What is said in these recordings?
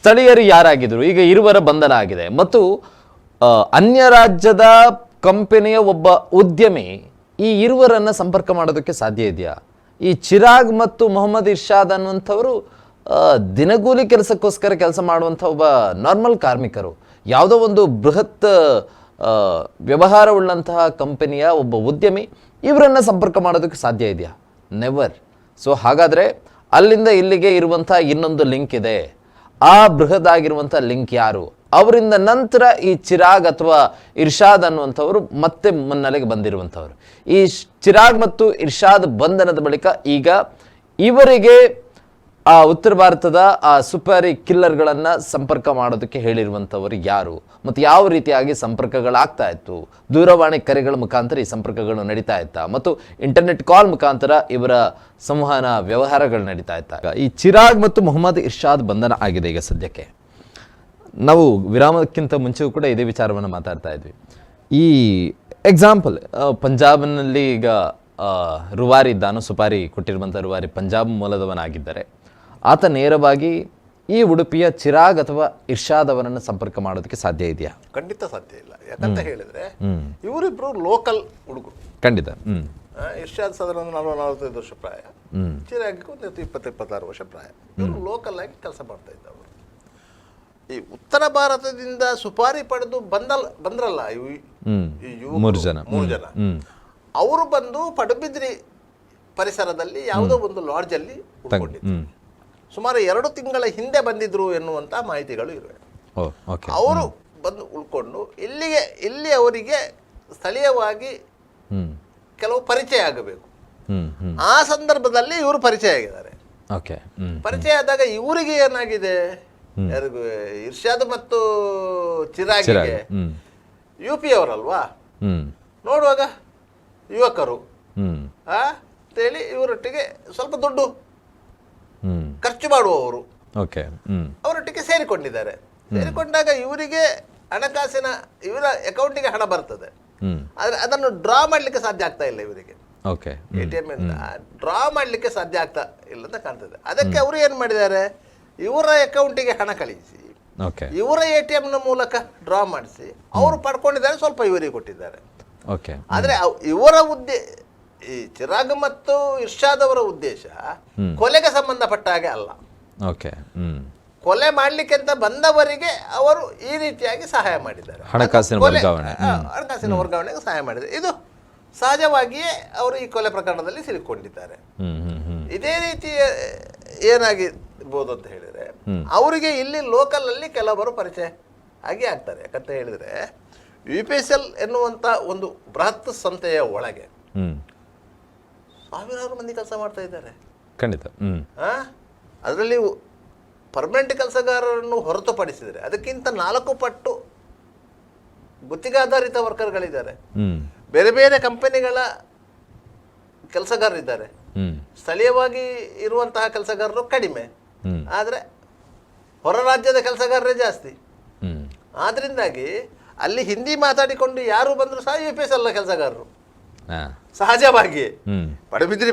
ಸ್ಥಳೀಯರು ಯಾರಾಗಿದ್ರು, ಈಗ ಇರುವರ ಬಂಧನ ಆಗಿದೆ. ಮತ್ತು ಅನ್ಯ ರಾಜ್ಯದ ಕಂಪನಿಯ ಒಬ್ಬ ಉದ್ಯಮಿ ಈ ಇರುವರನ್ನ ಸಂಪರ್ಕ ಮಾಡೋದಕ್ಕೆ ಸಾಧ್ಯ ಇದೆಯಾ? ಈ ಚಿರಾಗ್ ಮತ್ತು ಮೊಹಮ್ಮದ್ ಇರ್ಷಾದ್ ಅನ್ನುವಂಥವರು ದಿನಗೂಲಿ ಕೆಲಸಕ್ಕೋಸ್ಕರ ಕೆಲಸ ಮಾಡುವಂಥ ಒಬ್ಬ ನಾರ್ಮಲ್ ಕಾರ್ಮಿಕರು. ಯಾವುದೋ ಒಂದು ಬೃಹತ್ ವ್ಯವಹಾರವುಳ್ಳಂತಹ ಕಂಪನಿಯ ಒಬ್ಬ ಉದ್ಯಮಿ ಇವರನ್ನು ಸಂಪರ್ಕ ಮಾಡೋದಕ್ಕೆ ಸಾಧ್ಯ ಇದೆಯಾ? ನೆವರ್. ಸೊ ಹಾಗಾದರೆ ಅಲ್ಲಿಂದ ಇಲ್ಲಿಗೆ ಇರುವಂಥ ಇನ್ನೊಂದು ಲಿಂಕ್ ಇದೆ. ಆ ಬೃಹದಾಗಿರುವಂಥ ಲಿಂಕ್ ಯಾರು? ಅವರಿಂದ ನಂತರ ಈ ಚಿರಾಗ್ ಅಥವಾ ಇರ್ಷಾದ್ ಅನ್ನುವಂಥವರು ಮತ್ತೆ ಮುನ್ನೆಲೆಗೆ ಬಂದಿರುವಂಥವ್ರು. ಈ ಚಿರಾಗ್ ಮತ್ತು ಇರ್ಷಾದ್ ಬಂಧನದ ಬಳಿಕ ಈಗ ಇವರಿಗೆ ಆ ಉತ್ತರ ಭಾರತದ ಆ ಸುಪಾರಿ ಕಿಲ್ಲರ್ಗಳನ್ನು ಸಂಪರ್ಕ ಮಾಡೋದಕ್ಕೆ ಹೇಳಿರುವಂಥವರು ಯಾರು ಮತ್ತು ಯಾವ ರೀತಿಯಾಗಿ ಸಂಪರ್ಕಗಳಾಗ್ತಾ ಇತ್ತು? ದೂರವಾಣಿ ಕರೆಗಳ ಮುಖಾಂತರ ಈ ಸಂಪರ್ಕಗಳು ನಡೀತಾ ಇತ್ತಾ ಮತ್ತು ಇಂಟರ್ನೆಟ್ ಕಾಲ್ ಮುಖಾಂತರ ಇವರ ಸಂವಹನ ವ್ಯವಹಾರಗಳು ನಡೀತಾ ಇತ್ತ? ಈ ಚಿರಾಗ್ ಮತ್ತು ಮೊಹಮ್ಮದ್ ಇರ್ಷಾದ್ ಬಂಧನ ಆಗಿದೆ ಈಗ ಸದ್ಯಕ್ಕೆ. ನಾವು ವಿರಾಮಕ್ಕಿಂತ ಮುಂಚೆಯೂ ಕೂಡ ಇದೇ ವಿಚಾರವನ್ನು ಮಾತಾಡ್ತಾ ಇದ್ವಿ. ಈ ಎಕ್ಸಾಂಪಲ್ ಪಂಜಾಬ್ನಲ್ಲಿ ಈಗ ರುವಾರಿ ಇದ್ದಾನೋ, ಸುಪಾರಿ ಕೊಟ್ಟಿರುವಂಥ ರುವಾರಿ ಪಂಜಾಬ್ ಮೂಲದವನಾಗಿದ್ದರೆ ಆತ ನೇರವಾಗಿ ಈ ಉಡುಪಿಯ ಚಿರಾಗ್ ಅಥವಾ ಇರ್ಷಾದ್ ಅವರನ್ನು ಸಂಪರ್ಕ ಮಾಡೋದಕ್ಕೆ ಸಾಧ್ಯ ಇದೆಯಾ? ಖಂಡಿತ ಸಾಧ್ಯ ಇಲ್ಲ. ಯಾಕಂತ ಹೇಳಿದ್ರೆ ಇವರಿಬ್ರು ಲೋಕಲ್ ಹುಡುಗರು. ಖಂಡಿತ. ಇರ್ಷಾದ್ ಸಾಧಾರಣ 45 ವರ್ಷ ಪ್ರಾಯ, ಚಿರಾಗ್ ಒಂದು 20-26 ವರ್ಷ ಪ್ರಾಯ. ಇವರು ಲೋಕಲ್ ಆಗಿ ಕೆಲಸ ಮಾಡ್ತಾ ಇದ್ದವರು. ಈ ಉತ್ತರ ಭಾರತದಿಂದ ಸುಪಾರಿ ಪಡೆದು ಬಂದ್ರಲ್ಲ ಮೂರು ಜನ ಅವರು ಬಂದು ಪಡುಬಿದ್ರಿ ಪರಿಸರದಲ್ಲಿ ಯಾವುದೋ ಒಂದು ಲಾಡ್ಜಲ್ಲಿ ಉಳ್ಕೊಂಡಿದ್ರು. ಸುಮಾರು 2 ತಿಂಗಳ ಹಿಂದೆ ಬಂದಿದ್ರು ಎನ್ನುವಂತ ಮಾಹಿತಿಗಳು ಇವೆ. ಅವರು ಬಂದು ಉಳ್ಕೊಂಡು ಇಲ್ಲಿ ಅವರಿಗೆ ಸ್ಥಳೀಯವಾಗಿ ಕೆಲವು ಪರಿಚಯ ಆಗಬೇಕು. ಆ ಸಂದರ್ಭದಲ್ಲಿ ಇವರು ಪರಿಚಯ ಆಗಿದ್ದಾರೆ. ಪರಿಚಯ ಆದಾಗ ಇವರಿಗೆ ಏನಾಗಿದೆ, ಯಾರಿಗೂ ಇರ್ಷಾದ್ ಮತ್ತು ಚಿರಾಗಿಗೆ UP ಅವರಲ್ವಾ, ನೋಡುವಾಗ ಯುವಕರು ಅಂತೇಳಿ ಇವರೊಟ್ಟಿಗೆ ಸ್ವಲ್ಪ ದುಡ್ಡು ಖರ್ಚು ಮಾಡುವವರು ಅವರೊಟ್ಟಿಗೆ ಸೇರಿಕೊಂಡಿದ್ದಾರೆ. ಸೇರಿಕೊಂಡಾಗ ಇವರಿಗೆ ಹಣಕಾಸಿನ ಇವರ ಅಕೌಂಟಿಗೆ ಹಣ ಬರ್ತದೆ, ಆದ್ರೆ ಅದನ್ನು ಡ್ರಾ ಮಾಡ್ಲಿಕ್ಕೆ ಸಾಧ್ಯ ಆಗ್ತಾ ಇಲ್ಲ ಇವರಿಗೆ. ATM ಇಂದ ಡ್ರಾ ಮಾಡ್ಲಿಕ್ಕೆ ಸಾಧ್ಯ ಆಗ್ತಾ ಇಲ್ಲ ಅಂತ ಕಾಣ್ತದೆ. ಅದಕ್ಕೆ ಅವರು ಏನ್ ಮಾಡಿದ್ದಾರೆ, ಇವರ ಅಕೌಂಟಿಗೆ ಹಣ ಕಳಿಸಿ ಇವರ ATM ನ ಮೂಲಕ ಡ್ರಾ ಮಾಡಿಸಿ ಅವರು ಪಡ್ಕೊಂಡಿದ್ದಾರೆ, ಸ್ವಲ್ಪ ಇವರಿಗೆ ಕೊಟ್ಟಿದ್ದಾರೆ. ಆದ್ರೆ ಇವರ ಈ ಚಿರಾಗ್ ಮತ್ತು ಇರ್ಷಾದ್ ಅವರ ಉದ್ದೇಶ ಕೊಲೆಗೆ ಸಂಬಂಧಪಟ್ಟ ಹಾಗೆ ಅಲ್ಲ. ಕೊಲೆ ಮಾಡ್ಲಿಕ್ಕೆ ಅಂತ ಬಂದವರಿಗೆ ಅವರು ಈ ರೀತಿಯಾಗಿ ಸಹಾಯ ಮಾಡಿದ್ದಾರೆ, ಹಣಕಾಸಿನ ವರ್ಗಾವಣೆಗೆ ಸಹಾಯ ಮಾಡಿದ್ದಾರೆ. ಇದು ಸಹಜವಾಗಿಯೇ ಅವರು ಈ ಕೊಲೆ ಪ್ರಕರಣದಲ್ಲಿ ಸಿಲುಕೊಂಡಿದ್ದಾರೆ. ಇದೇ ರೀತಿ ಏನಾಗಿರ್ಬೋದು ಅಂತ ಹೇಳಿದ್ರೆ, ಅವರಿಗೆ ಇಲ್ಲಿ ಲೋಕಲ್ ಅಲ್ಲಿ ಕೆಲವರು ಪರಿಚಯ ಆಗಿ ಆಗ್ತಾರೆ. ಯಾಕಂತ ಹೇಳಿದ್ರೆ UPSL ಎನ್ನುವಂತ ಒಂದು ಬೃಹತ್ ಸಂಸ್ಥೆಯ ಒಳಗೆ ಸಾವಿರಾರು ಮಂದಿ ಕೆಲಸ ಮಾಡ್ತಾ ಇದ್ದಾರೆ. ಖಂಡಿತ. ಅದರಲ್ಲಿ ಪರ್ಮನೆಂಟ್ ಕೆಲಸಗಾರರನ್ನು ಹೊರತುಪಡಿಸಿದರೆ ಅದಕ್ಕಿಂತ 4 ಪಟ್ಟು ಗುತ್ತಿಗೆಯಾಧಾರಿತ ವರ್ಕರ್ಗಳಿದ್ದಾರೆ. ಬೇರೆ ಬೇರೆ ಕಂಪನಿಗಳ ಕೆಲಸಗಾರರಿದ್ದಾರೆ. ಸ್ಥಳೀಯವಾಗಿ ಇರುವಂತಹ ಕೆಲಸಗಾರರು ಕಡಿಮೆ, ಆದರೆ ಹೊರ ರಾಜ್ಯದ ಕೆಲಸಗಾರರೇ ಜಾಸ್ತಿ. ಆದ್ರಿಂದಾಗಿ ಅಲ್ಲಿ ಹಿಂದಿ ಮಾತಾಡಿಕೊಂಡು ಯಾರು ಬಂದ್ರು ಸಹ UPSL ಕೆಲಸಗಾರರು ಸಹಜವಾಗಿ. ಪಡುಬಿದ್ರಿ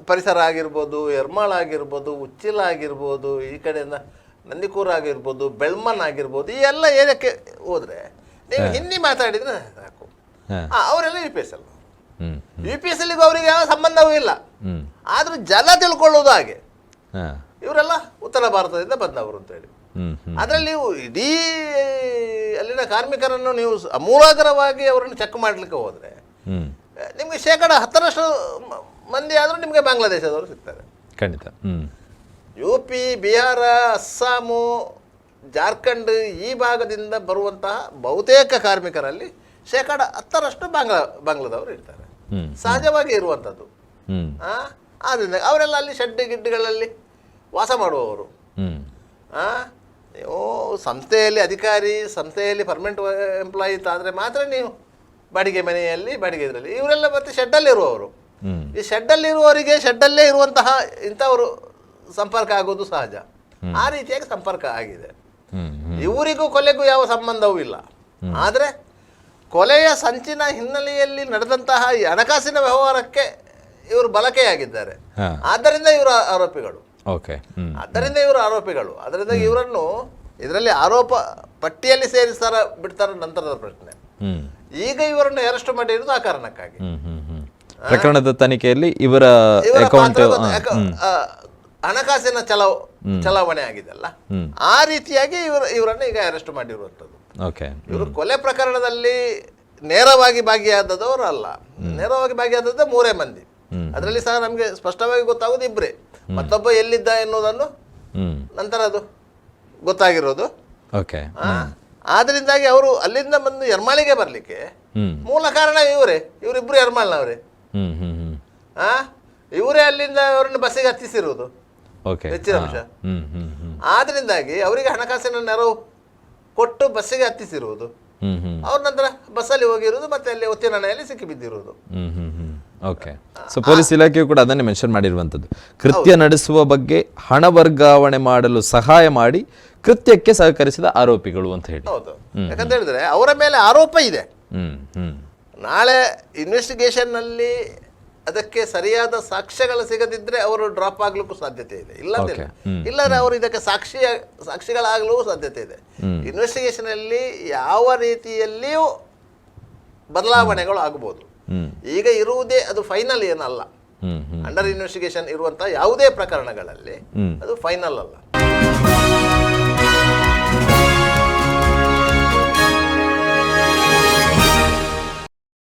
ಪರಿಸರ ಆಗಿರ್ಬೋದು, ಯರ್ಮಾಳ್ ಆಗಿರ್ಬೋದು, ಉಚ್ಚಿಲ ಆಗಿರ್ಬೋದು, ಈ ಕಡೆಯಿಂದ ನಂದಿಕೂರ್ ಆಗಿರ್ಬೋದು, ಬೆಳ್ಮನ್ ಆಗಿರ್ಬೋದು, ಈ ಎಲ್ಲ ಏನಕ್ಕೆ ಹೋದ್ರೆ ನೀವು ಹಿಂದಿ ಮಾತಾಡಿದ್ರೆ ಸಾಕು, ಅವರೆಲ್ಲ UPSL ಅವರಿಗೆ ಯಾವ ಸಂಬಂಧವೂ ಇಲ್ಲ. ಆದ್ರೂ ಜನ ತಿಳ್ಕೊಳ್ಳೋದು ಹಾಗೆ ಇವರೆಲ್ಲ ಉತ್ತರ ಭಾರತದಿಂದ ಬಂದವರು ಅಂತ ಹೇಳಿ. ಅದ್ರಲ್ಲಿ ನೀವು ಇಡೀ ಅಲ್ಲಿನ ಕಾರ್ಮಿಕರನ್ನು ನೀವು ಅಮೂಲಾಗ್ರವಾಗಿ ಅವರನ್ನು ಚೆಕ್ ಮಾಡ್ಲಿಕ್ಕೆ ಹೋದ್ರೆ ನಿಮ್ಗೆ 10% ಮಂದಿ ಆದ್ರೂ ನಿಮ್ಗೆ ಬಾಂಗ್ಲಾದೇಶದವರು ಸಿಗ್ತಾರೆ. ಖಂಡಿತ. UP, ಬಿಹಾರ, ಅಸ್ಸಾಮು, ಜಾರ್ಖಂಡ್ ಈ ಭಾಗದಿಂದ ಬರುವಂತಹ ಬಹುತೇಕ ಕಾರ್ಮಿಕರಲ್ಲಿ 10% ಬಾಂಗ್ಲಾದವರು ಇರ್ತಾರೆ, ಸಹಜವಾಗಿ ಇರುವಂಥದ್ದು. ಆದ್ರಿಂದ ಅವರೆಲ್ಲ ಅಲ್ಲಿ ಶೆಡ್ ಗಿಡ್ಗಳಲ್ಲಿ ವಾಸ ಮಾಡುವವರು. ನೀವು ಸಂಸ್ಥೆಯಲ್ಲಿ ಅಧಿಕಾರಿ, ಸಂಸ್ಥೆಯಲ್ಲಿ ಪರ್ಮನೆಂಟ್ ಎಂಪ್ಲಾಯಿ ಆದರೆ ಮಾತ್ರ ನೀವು ಬಾಡಿಗೆ ಮನೆಯಲ್ಲಿ ಬಾಡಿಗೆ ಇದರಲ್ಲಿ, ಇವರೆಲ್ಲ ಮತ್ತೆ ಶೆಡ್ಡಲ್ಲಿ ಇರುವವರು. ಈ ಶೆಡ್ಡಲ್ಲಿ ಇರುವವರಿಗೆ ಶೆಡ್ಡಲ್ಲೇ ಇರುವಂತಹ ಇಂಥವರು ಸಂಪರ್ಕ ಆಗೋದು ಸಹಜ. ಆ ರೀತಿಯಾಗಿ ಸಂಪರ್ಕ ಆಗಿದೆ. ಇವರಿಗೂ ಕೊಲೆಗೂ ಯಾವ ಸಂಬಂಧವೂ ಇಲ್ಲ. ಆದರೆ ಕೊಲೆಯ ಸಂಚಿನ ಹಿನ್ನೆಲೆಯಲ್ಲಿ ನಡೆದಂತಹ ಈ ಹಣಕಾಸಿನ ವ್ಯವಹಾರಕ್ಕೆ ಇವರು ಬಳಕೆಯಾಗಿದ್ದಾರೆ. ಆದ್ದರಿಂದ ಇವರು ಆರೋಪಿಗಳು. ಓಕೆ. ಆದ್ದರಿಂದ ಇವರು ಆರೋಪಿಗಳು. ಅದರಿಂದ ಇವರನ್ನು ಇದರಲ್ಲಿ ಆರೋಪ ಪಟ್ಟಿಯಲ್ಲಿ ಸೇರಿಸ್ತಾರ ಬಿಡ್ತಾರ ನಂತರದ ಪ್ರಶ್ನೆ. ಈಗ ಇವರನ್ನು ಅರೆಸ್ಟ್ ಮಾಡಿರುವುದು ಆ ಕಾರಣಕ್ಕಾಗಿ. ಪ್ರಕರಣದ ತನಿಖೆಯಲ್ಲಿ ಇವರ ಅಕೌಂಟ್ ಹಣಕಾಸಿನ ಚಲಾವಣೆ ಆಗಿದೆಲ್ಲ, ಆ ರೀತಿಯಾಗಿ ಇವರನ್ನು ಈಗ ಅರೆಸ್ಟ್ ಮಾಡಿರುವಂಥದ್ದು. ಓಕೆ. ಇವರು ಕೊಲೆ ಪ್ರಕರಣದಲ್ಲಿ ನೇರವಾಗಿ ಭಾಗಿಯಾದವರು ಅಲ್ಲ. ನೇರವಾಗಿ ಭಾಗಿಯಾದದ್ದೇ 3 ಮಂದಿ. ಅದರಲ್ಲಿ ಸಹ ನಮಗೆ ಸ್ಪಷ್ಟವಾಗಿ ಗೊತ್ತಾಗೋದು 2. ಮತ್ತೊಬ್ಬ ಎಲ್ಲಿದ್ದ ಎನ್ನುವುದನ್ನು ನಂತರ ಅದು ಗೊತ್ತಾಗಿರೋದು. ಓಕೆ. ಆದ್ರಿಂದಾಗಿ ಅವರು ಅಲ್ಲಿಂದ ಬಂದು ಯರ್ಮಾಳಿಗೆ ಬರ್ಲಿಕ್ಕೆ ಮೂಲ ಕಾರಣ ಇವರಿಬ್ರು ಯರ್ಮಾಳ್ನವರೇ. ಇವರೇ ಅಲ್ಲಿಂದ ಅವರನ್ನು ಬಸ್ಸಿಗೆ ಹತ್ತಿಸಿರುವುದು ಹೆಚ್ಚಿನ ಅಂಶ. ಆದ್ರಿಂದಾಗಿ ಅವರಿಗೆ ಹಣಕಾಸಿನ ನೆರವು ಕೊಟ್ಟು ಬಸ್ಸಿಗೆ ಹತ್ತಿಸಿರುವುದು. ಅವ್ರ ನಂತರ ಬಸ್ಸಲ್ಲಿ ಹೋಗಿರುವುದು, ಮತ್ತೆ ಅಲ್ಲಿ ಒತ್ತಿನಣೆಯಲ್ಲಿ ಸಿಕ್ಕಿ ಬಿದ್ದಿರುವುದು. ಓಕೆ. ಸೊ ಪೊಲೀಸ್ ಇಲಾಖೆಯು ಕೂಡ ಅದನ್ನೇ ಮೆನ್ಷನ್ ಮಾಡಿರುವಂಥದ್ದು. ಕೃತ್ಯ ನಡೆಸುವ ಬಗ್ಗೆ ಹಣ ವರ್ಗಾವಣೆ ಮಾಡಲು ಸಹಾಯ ಮಾಡಿ ಕೃತ್ಯಕ್ಕೆ ಸಹಕರಿಸಿದ ಆರೋಪಿಗಳು ಅಂತ ಹೇಳಿ. ಹೌದು. ಯಾಕಂತ ಹೇಳಿದ್ರೆ ಅವರ ಮೇಲೆ ಆರೋಪ ಇದೆ. ನಾಳೆ ಇನ್ವೆಸ್ಟಿಗೇಷನ್ ನಲ್ಲಿ ಅದಕ್ಕೆ ಸರಿಯಾದ ಸಾಕ್ಷ್ಯಗಳು ಸಿಗದಿದ್ರೆ ಅವರು ಡ್ರಾಪ್ ಆಗ್ಲಿಕ್ಕೂ ಸಾಧ್ಯತೆ ಇದೆ. ಇಲ್ಲದ್ರೆ ಅವರು ಇದಕ್ಕೆ ಸಾಕ್ಷಿಗಳಾಗಲೂ ಸಾಧ್ಯತೆ ಇದೆ. ಇನ್ವೆಸ್ಟಿಗೇಷನ್ ಅಲ್ಲಿ ಯಾವ ರೀತಿಯಲ್ಲಿಯೂ ಬದಲಾವಣೆಗಳು ಆಗಬಹುದು. ಈಗ ಇರುವುದೇ ಅದು ಫೈನಲ್ ಏನಲ್ಲ. ಅಂಡರ್ ಇನ್ವೆಸ್ಟಿಗೇಷನ್ ಇರುವಂತಹ ಯಾವುದೇ ಪ್ರಕರಣಗಳಲ್ಲಿ ಅದು ಫೈನಲ್ ಅಲ್ಲ.